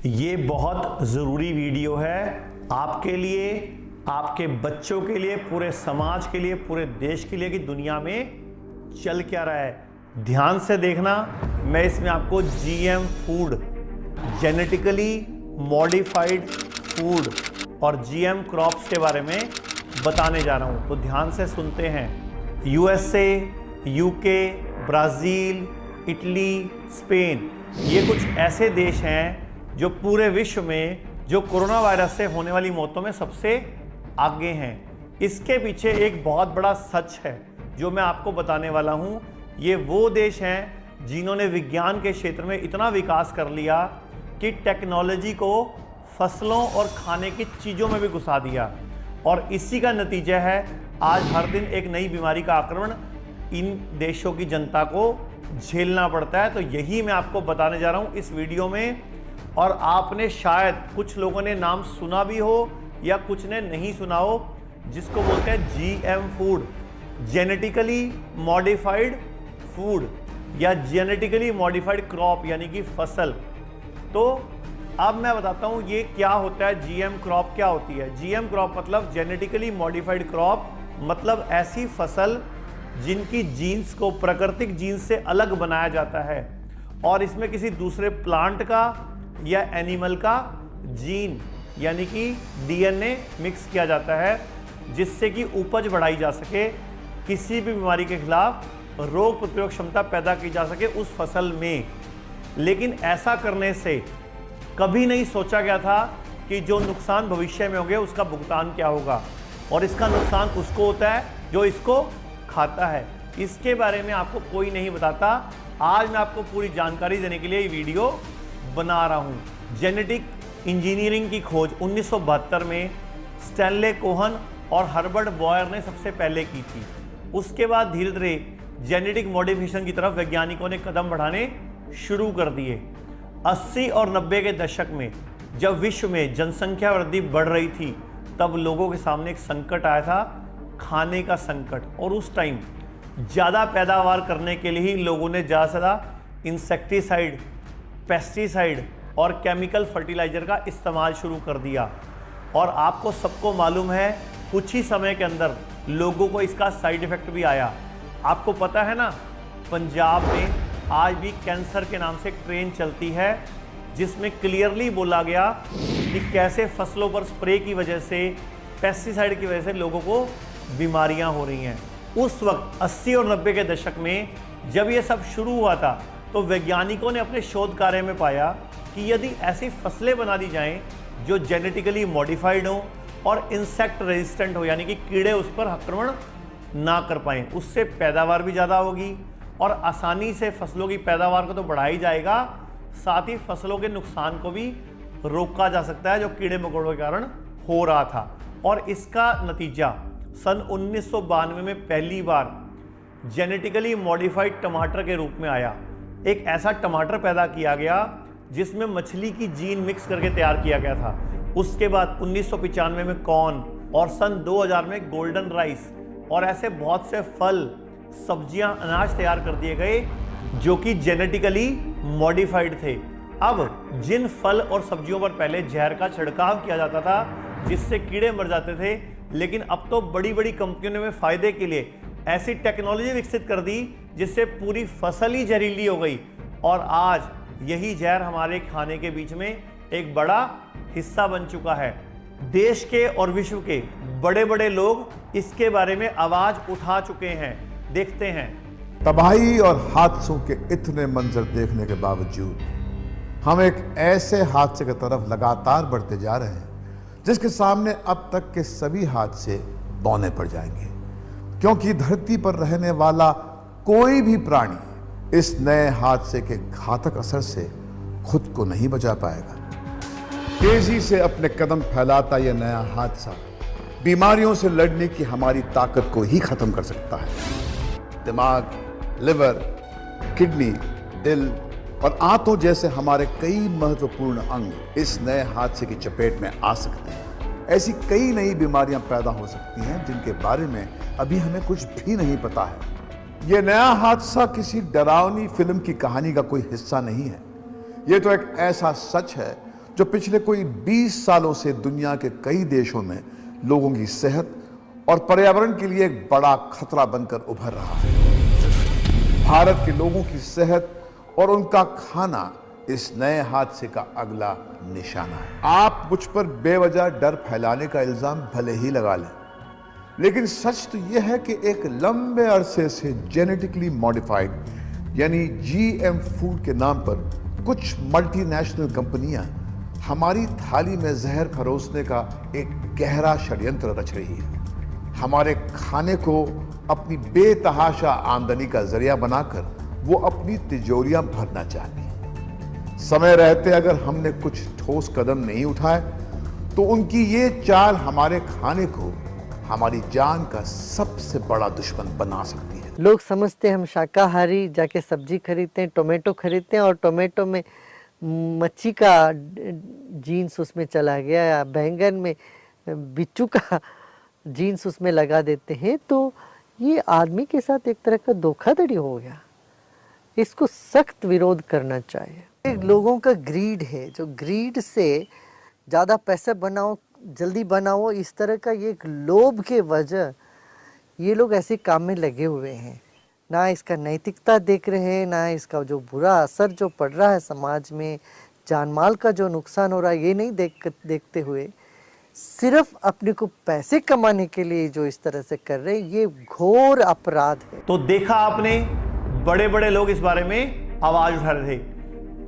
ये बहुत ज़रूरी वीडियो है आपके लिए, आपके बच्चों के लिए, पूरे समाज के लिए, पूरे देश के लिए कि दुनिया में चल क्या रहा है। ध्यान से देखना। मैं इसमें आपको GM food, genetically modified food और जीएम क्रॉप्स के बारे में बताने जा रहा हूँ, तो ध्यान से सुनते हैं। USA, UK, Brazil, Italy, Spain, ये कुछ ऐसे देश हैं जो पूरे विश्व में जो कोरोना वायरस से होने वाली मौतों में सबसे आगे हैं। इसके पीछे एक बहुत बड़ा सच है जो मैं आपको बताने वाला हूँ। ये वो देश हैं जिन्होंने विज्ञान के क्षेत्र में इतना विकास कर लिया कि टेक्नोलॉजी को फसलों और खाने की चीज़ों में भी घुसा दिया, और इसी का नतीजा है आज हर दिन एक नई बीमारी का आक्रमण इन देशों की जनता को झेलना पड़ता है। तो यही मैं आपको बताने जा रहा हूँ इस वीडियो में। और आपने शायद कुछ लोगों ने नाम सुना भी हो या कुछ ने नहीं सुना हो, जिसको बोलते हैं GM food, genetically modified food या जेनेटिकली मॉडिफाइड क्रॉप, यानी कि फसल। तो अब मैं बताता हूँ ये क्या होता है। जीएम क्रॉप क्या होती है? जीएम क्रॉप मतलब जेनेटिकली मॉडिफाइड क्रॉप, मतलब ऐसी फसल जिनकी जीन्स को प्राकृतिक जीन्स से अलग बनाया जाता है और इसमें किसी दूसरे प्लांट का या एनिमल का जीन यानी कि डीएनए मिक्स किया जाता है, जिससे कि उपज बढ़ाई जा सके, किसी भी बीमारी के खिलाफ रोग प्रतिरोधक क्षमता पैदा की जा सके उस फसल में। लेकिन ऐसा करने से कभी नहीं सोचा गया था कि जो नुकसान भविष्य में होंगे उसका भुगतान क्या होगा, और इसका नुकसान उसको होता है जो इसको खाता है। इसके बारे में आपको कोई नहीं बताता। आज मैं आपको पूरी जानकारी देने के लिए ये वीडियो बना रहा हूँ। जेनेटिक इंजीनियरिंग की खोज 1972 में स्टैनले कोहन और हर्बर्ट बॉयर ने सबसे पहले की थी। उसके बाद धीरे धीरे जेनेटिक मॉडिफिकेशन की तरफ वैज्ञानिकों ने कदम बढ़ाने शुरू कर दिए। 80 और 90 के दशक में जब विश्व में जनसंख्या वृद्धि बढ़ रही थी, तब लोगों के सामने एक संकट आया था, खाने का संकट। और उस टाइम ज़्यादा पैदावार करने के लिए ही लोगों ने ज़्यादा से ज़्यादा इंसेक्टिसाइड, पेस्टिसाइड और केमिकल फर्टिलाइज़र का इस्तेमाल शुरू कर दिया। और आपको सबको मालूम है कुछ ही समय के अंदर लोगों को इसका साइड इफ़ेक्ट भी आया। आपको पता है ना, पंजाब में आज भी कैंसर के नाम से एक ट्रेन चलती है जिसमें क्लियरली बोला गया कि कैसे फसलों पर स्प्रे की वजह से, पेस्टिसाइड की वजह से लोगों को बीमारियां हो रही हैं। उस वक्त 80 और 90 के दशक में जब ये सब शुरू हुआ था, तो वैज्ञानिकों ने अपने शोध कार्य में पाया कि यदि ऐसी फसलें बना दी जाएं जो जेनेटिकली मॉडिफाइड हों और इंसेक्ट रेजिस्टेंट हो, यानी कि कीड़े उस पर आक्रमण ना कर पाएँ, उससे पैदावार भी ज़्यादा होगी और आसानी से फसलों की पैदावार को तो बढ़ाई जाएगा, साथ ही फसलों के नुकसान को भी रोका जा सकता है जो कीड़े मकोड़ों के कारण हो रहा था। और इसका नतीजा सन 1992 में पहली बार जेनेटिकली मॉडिफाइड टमाटर के रूप में आया। एक ऐसा टमाटर पैदा किया गया जिसमें मछली की जीन मिक्स करके तैयार किया गया था। उसके बाद 1995 में कॉर्न और सन 2000 में गोल्डन राइस और ऐसे बहुत से फल, सब्जियां, अनाज तैयार कर दिए गए जो कि जेनेटिकली मॉडिफाइड थे। अब जिन फल और सब्जियों पर पहले जहर का छिड़काव किया जाता था जिससे कीड़े मर जाते थे, लेकिन अब तो बड़ी बड़ी कंपनियों ने फायदे के लिए ऐसी टेक्नोलॉजी विकसित कर दी जिससे पूरी फसल ही जहरीली हो गई, और आज यही जहर हमारे खाने के बीच में एक बड़ा हिस्सा बन चुका है। देश के और विश्व के बड़े बड़े लोग इसके बारे में आवाज उठा चुके हैं। देखते हैं। तबाही और हादसों के इतने मंजर देखने के बावजूद हम एक ऐसे हादसे की तरफ लगातार बढ़ते जा रहे हैं जिसके सामने अब तक के सभी हादसे बौने पड़ जाएंगे, क्योंकि धरती पर रहने वाला कोई भी प्राणी इस नए हादसे के घातक असर से खुद को नहीं बचा पाएगा। तेजी से अपने कदम फैलाता यह नया हादसा बीमारियों से लड़ने की हमारी ताकत को ही खत्म कर सकता है। दिमाग, लिवर, किडनी, दिल और आंतों जैसे हमारे कई महत्वपूर्ण अंग इस नए हादसे की चपेट में आ सकते हैं। ऐसी कई नई बीमारियां पैदा हो सकती हैं जिनके बारे में अभी हमें कुछ भी नहीं पता है। यह नया हादसा किसी डरावनी फिल्म की कहानी का कोई हिस्सा नहीं है। यह तो एक ऐसा सच है जो पिछले कोई 20 सालों से दुनिया के कई देशों में लोगों की सेहत और पर्यावरण के लिए एक बड़ा खतरा बनकर उभर रहा है। भारत के लोगों की सेहत और उनका खाना इस नए हादसे का अगला निशाना है। आप मुझ पर बेवजह डर फैलाने का इल्जाम भले ही लगा लें, लेकिन सच तो यह है कि एक लंबे अरसे से जेनेटिकली मॉडिफाइड यानी जीएम फूड के नाम पर कुछ मल्टीनेशनल कंपनियां हमारी थाली में जहर परोसने का एक गहरा षड्यंत्र रच रही है। हमारे खाने को अपनी बेतहाशा आमदनी का जरिया बनाकर वो अपनी तिजोरियां भरना चाहती है। समय रहते अगर हमने कुछ ठोस कदम नहीं उठाए तो उनकी ये चाल हमारे खाने को हमारी जान का सबसे बड़ा दुश्मन बना सकती है। लोग समझते हैं हम शाकाहारी, जाके सब्जी खरीदते हैं, टोमेटो खरीदते हैं और टोमेटो में मच्छी का जीन्स उसमें चला गया या बैंगन में बिच्छू का जीन्स उसमें लगा देते हैं। तो ये आदमी के साथ एक तरह का धोखाधड़ी हो गया। इसको सख्त विरोध करना चाहिए। लोगों का ग्रीड है, जो ग्रीड से ज़्यादा पैसा बनाओ, जल्दी बनाओ, इस तरह का ये एक लोभ के वजह ये लोग ऐसे काम में लगे हुए हैं। ना इसका नैतिकता देख रहे हैं, ना इसका जो बुरा असर जो पड़ रहा है समाज में, जान माल का जो नुकसान हो रहा है, ये नहीं देखते हुए सिर्फ अपने को पैसे कमाने के लिए जो इस तरह से कर रहे हैं, ये घोर अपराध है। तो देखा आपने, बड़े बड़े लोग इस बारे में आवाज उठा रहे थे।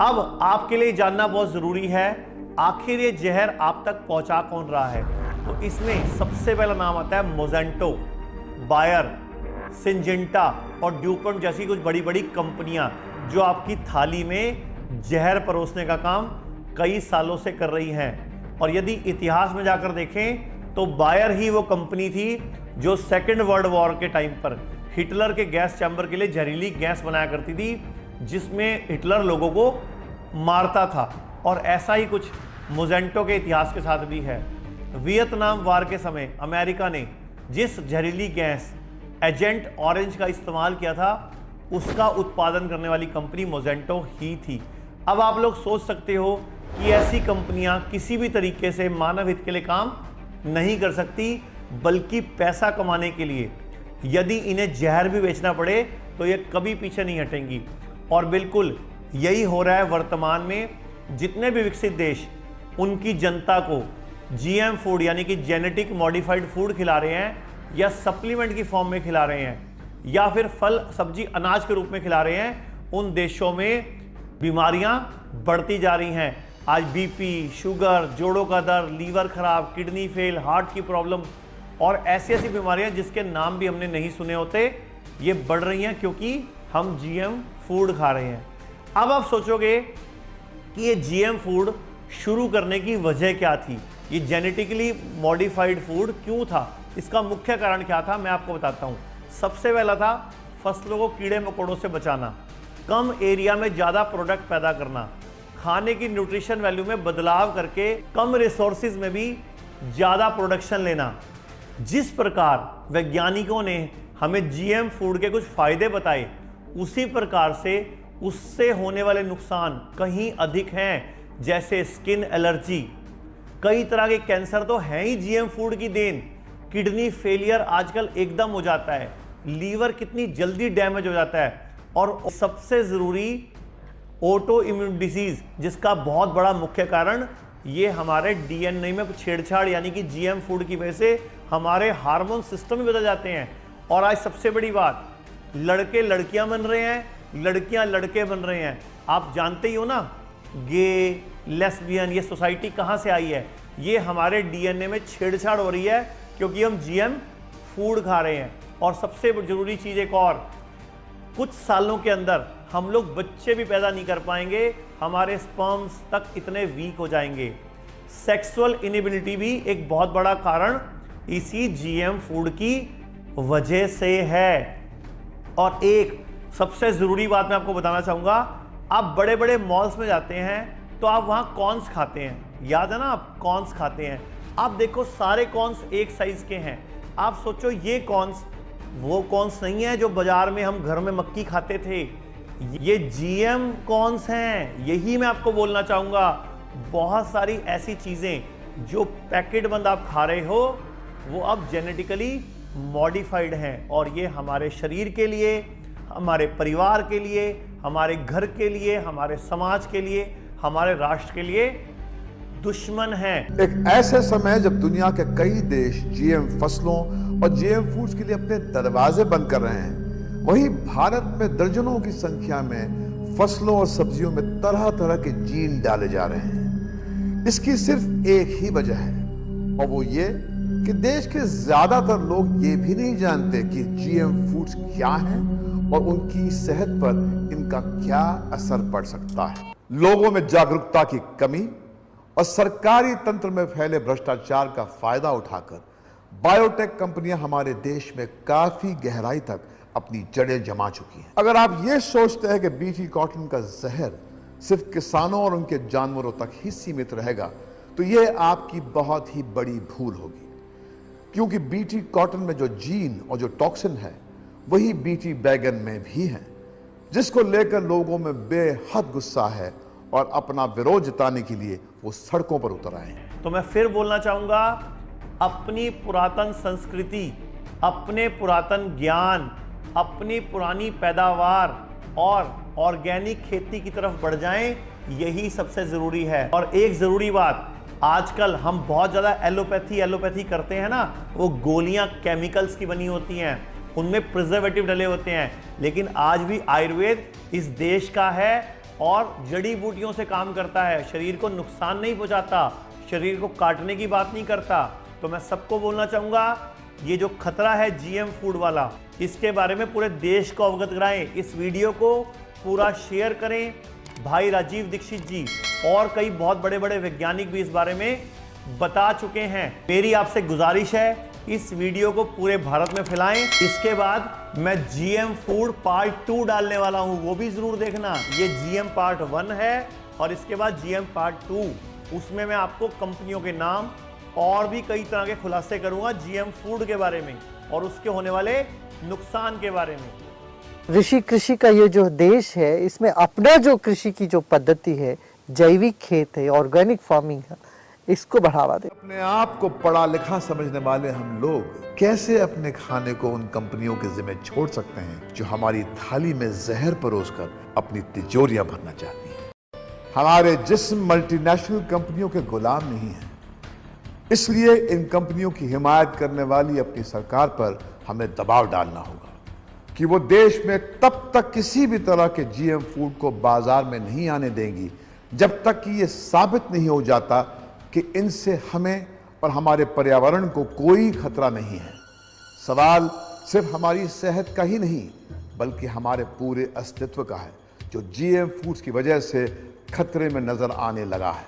अब आपके लिए जानना बहुत जरूरी है, आखिर ये जहर आप तक पहुंचा कौन रहा है। तो इसमें सबसे पहला नाम आता है मोजेंटो, बायर, सिंजेंटा और ड्यूपॉन्ट जैसी कुछ बड़ी बड़ी कंपनियां जो आपकी थाली में जहर परोसने का काम कई सालों से कर रही हैं। और यदि इतिहास में जाकर देखें तो बायर ही वो कंपनी थी जो सेकेंड वर्ल्ड वॉर के टाइम पर हिटलर के गैस चैम्बर के लिए जहरीली गैस बनाया करती थी, जिसमें हिटलर लोगों को मारता था। और ऐसा ही कुछ मोजेंटो के इतिहास के साथ भी है। वियतनाम वार के समय अमेरिका ने जिस जहरीली गैस एजेंट ऑरेंज का इस्तेमाल किया था, उसका उत्पादन करने वाली कंपनी मोजेंटो ही थी। अब आप लोग सोच सकते हो कि ऐसी कंपनियां किसी भी तरीके से मानव हित के लिए काम नहीं कर सकती, बल्कि पैसा कमाने के लिए यदि इन्हें जहर भी बेचना पड़े तो ये कभी पीछे नहीं हटेंगी। और बिल्कुल यही हो रहा है वर्तमान में। जितने भी विकसित देश उनकी जनता को जीएम फूड यानी कि जेनेटिक मॉडिफाइड फूड खिला रहे हैं, या सप्लीमेंट की फॉर्म में खिला रहे हैं, या फिर फल सब्जी अनाज के रूप में खिला रहे हैं, उन देशों में बीमारियां बढ़ती जा रही हैं। आज बीपी, शुगर, जोड़ों का दर्द, लीवर खराब, किडनी फेल, हार्ट की प्रॉब्लम और ऐसी ऐसी बीमारियां जिसके नाम भी हमने नहीं सुने होते, ये बढ़ रही हैं क्योंकि हम जीएम फूड खा रहे हैं। अब आप सोचोगे कि ये जीएम फूड शुरू करने की वजह क्या थी, ये जेनेटिकली मॉडिफाइड फूड क्यों था, इसका मुख्य कारण क्या था, मैं आपको बताता हूँ। सबसे पहला था फसलों को कीड़े मकोड़ों से बचाना, कम एरिया में ज़्यादा प्रोडक्ट पैदा करना, खाने की न्यूट्रिशन वैल्यू में बदलाव करके कम रिसोर्सेज में भी ज़्यादा प्रोडक्शन लेना। जिस प्रकार वैज्ञानिकों ने हमें जीएम फूड के कुछ फ़ायदे बताए, उसी प्रकार से उससे होने वाले नुकसान कहीं अधिक हैं, जैसे स्किन एलर्जी, कई तरह के कैंसर तो हैं ही जीएम फूड की देन। किडनी फेलियर आजकल एकदम हो जाता है, लीवर कितनी जल्दी डैमेज हो जाता है, और सबसे ज़रूरी ऑटो इम्यून डिसीज, जिसका बहुत बड़ा मुख्य कारण ये हमारे डीएनए में छेड़छाड़ यानी कि जीएम फूड की वजह से हमारे हार्मोन सिस्टम भी बदल जाते हैं। और आज सबसे बड़ी बात, लड़के लड़कियां बन रहे हैं, लड़कियां लड़के बन रहे हैं। आप जानते ही हो ना, गे, लेस्बियन, ये सोसाइटी कहाँ से आई है, ये हमारे डीएनए में छेड़छाड़ हो रही है क्योंकि हम जीएम फूड खा रहे हैं। और सबसे जरूरी चीज़ एक और, कुछ सालों के अंदर हम लोग बच्चे भी पैदा नहीं कर पाएंगे, हमारे स्पर्म्स तक इतने वीक हो जाएंगे। सेक्सुअल इनएबिलिटी भी एक बहुत बड़ा कारण इसी जीएम फूड की वजह से है। और एक सबसे ज़रूरी बात मैं आपको बताना चाहूँगा, आप बड़े बड़े मॉल्स में जाते हैं तो आप वहाँ कॉर्न्स खाते हैं, याद है ना, आप कॉर्न्स खाते हैं। आप देखो सारे कॉर्न्स एक साइज़ के हैं। आप सोचो ये कॉर्न्स वो कॉर्न्स नहीं है जो बाजार में हम घर में मक्की खाते थे, ये जीएम कॉर्न्स हैं। यही मैं आपको बोलना चाहूँगा, बहुत सारी ऐसी चीजें जो पैकेट बंद आप खा रहे हो वो अब जेनेटिकली मॉडिफाइड हैं और ये हमारे शरीर के लिए, हमारे परिवार के लिए, हमारे घर के लिए, हमारे समाज के लिए, हमारे राष्ट्र के लिए दुश्मन हैं। एक ऐसे समय जब दुनिया के कई देश जीएम फसलों और जीएम फूड्स के लिए अपने दरवाजे बंद कर रहे हैं, वहीं भारत में दर्जनों की संख्या में फसलों और सब्जियों में तरह तरह के जीन डाले जा रहे हैं। इसकी सिर्फ एक ही वजह है और वो ये कि देश के ज्यादातर लोग ये भी नहीं जानते कि जीएम फूड्स क्या हैं और उनकी सेहत पर इनका क्या असर पड़ सकता है। लोगों में जागरूकता की कमी और सरकारी तंत्र में फैले भ्रष्टाचार का फायदा उठाकर बायोटेक कंपनियां हमारे देश में काफी गहराई तक अपनी जड़ें जमा चुकी हैं। अगर आप ये सोचते हैं कि बीटी कॉटन का जहर सिर्फ किसानों और उनके जानवरों तक ही सीमित रहेगा, तो यह आपकी बहुत ही बड़ी भूल होगी, क्योंकि बीटी कॉटन में जो जीन और जो टॉक्सिन है वही बीटी बैगन में भी है, जिसको लेकर लोगों में बेहद गुस्सा है और अपना विरोध जताने के लिए वो सड़कों पर उतर आए हैं। तो मैं फिर बोलना चाहूंगा, अपनी पुरातन संस्कृति, अपने पुरातन ज्ञान, अपनी पुरानी पैदावार और ऑर्गेनिक खेती की तरफ बढ़ जाएं, यही सबसे जरूरी है। और एक जरूरी बात, आजकल हम बहुत ज्यादा एलोपैथी करते हैं ना, वो गोलियां केमिकल्स की बनी होती हैं, उनमें प्रिजर्वेटिव डले होते हैं, लेकिन आज भी आयुर्वेद इस देश का है और जड़ी बूटियों से काम करता है, शरीर को नुकसान नहीं पहुंचाता, शरीर को काटने की बात नहीं करता। तो मैं सबको बोलना चाहूंगा, ये जो खतरा है जीएम फूड वाला, इसके बारे में पूरे देश को अवगत कराएं। इस वीडियो को पूरा शेयर करें। भाई राजीव दीक्षित जी और कई बहुत बड़े बड़े वैज्ञानिक भी इस बारे में बता चुके हैं। मेरी आपसे गुजारिश है, इस वीडियो को पूरे भारत में फैलाएं। इसके बाद मैं जीएम फूड पार्ट 2 डालने वाला हूं, वो भी जरूर देखना। ये जीएम पार्ट 1 है और इसके बाद जीएम पार्ट 2, उसमें मैं आपको कंपनियों के नाम और भी कई तरह के खुलासे करूंगा जीएम फूड के बारे में और उसके होने वाले नुकसान के बारे में। ऋषि कृषि का ये जो देश है, इसमें अपना जो कृषि की जो पद्धति है, जैविक खेत है, ऑर्गेनिक फार्मिंग है, इसको बढ़ावा दे। अपने आप को पढ़ा लिखा समझने वाले हम लोग कैसे अपने खाने को उन कंपनियों के जिम्मे छोड़ सकते हैं जो हमारी थाली में जहर परोसकर अपनी तिजोरियां भरना चाहती हैं। हमारे जिस्म मल्टीनेशनल कंपनियों के गुलाम नहीं है, इसलिए इन कंपनियों की हिमायत करने वाली अपनी सरकार पर हमें दबाव डालना होगा कि वो देश में तब तक किसी भी तरह के जीएम फूड को बाजार में नहीं आने देंगी जब तक कि ये साबित नहीं हो जाता कि इनसे हमें और हमारे पर्यावरण को कोई खतरा नहीं है। सवाल सिर्फ हमारी सेहत का ही नहीं, बल्कि हमारे पूरे अस्तित्व का है, जो जीएम फूड्स की वजह से खतरे में नजर आने लगा है।